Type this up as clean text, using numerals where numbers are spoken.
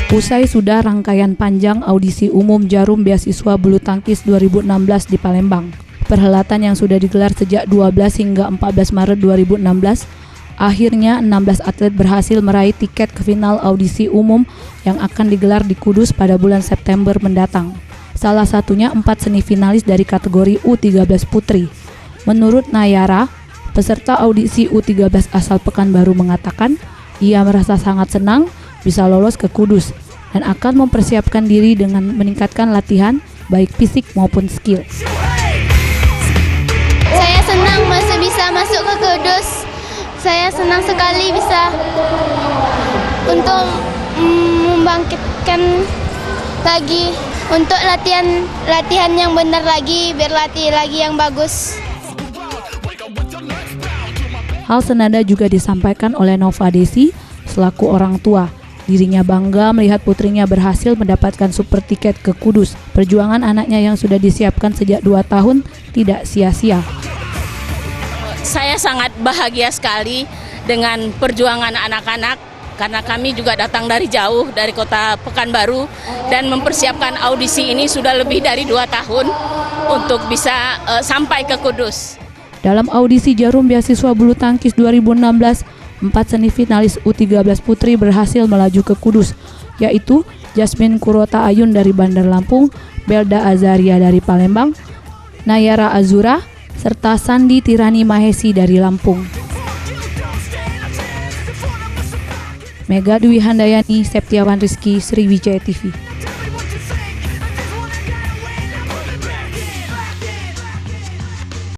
Usai sudah rangkaian panjang audisi umum Jarum Beasiswa Bulu Tangkis 2016 di Palembang. Perhelatan yang sudah digelar sejak 12 hingga 14 Maret 2016, akhirnya 16 atlet berhasil meraih tiket ke final audisi umum yang akan digelar di Kudus pada bulan September mendatang. Salah satunya 4 semifinalis dari kategori U13 Putri. Menurut Nayara, peserta audisi U13 asal Pekanbaru mengatakan, ia merasa sangat senang bisa lolos ke Kudus dan akan mempersiapkan diri dengan meningkatkan latihan baik fisik maupun skill. Saya senang masih bisa masuk ke Kudus. Saya senang sekali bisa untuk membangkitkan lagi untuk latihan yang benar lagi, berlatih lagi yang bagus. Hal senada juga disampaikan oleh Nova Desi selaku orang tua. Dirinya bangga melihat putrinya berhasil mendapatkan super tiket ke Kudus. Perjuangan anaknya yang sudah disiapkan sejak 2 tahun tidak sia-sia. Saya sangat bahagia sekali dengan perjuangan anak-anak karena kami juga datang dari jauh dari kota Pekanbaru dan mempersiapkan audisi ini sudah lebih dari 2 tahun untuk bisa sampai ke Kudus. Dalam audisi Jarum Beasiswa Bulu Tangkis 2016, 4 semifinalis U13 Putri berhasil melaju ke Kudus, yaitu Jasmine Kurota Ayun dari Bandar Lampung, Belda Azaria dari Palembang, Nayara Azura, serta Sandi Tirani Mahesi dari Lampung. Mega Dwi Handayani, Septiawan Rizky, Sriwijaya TV.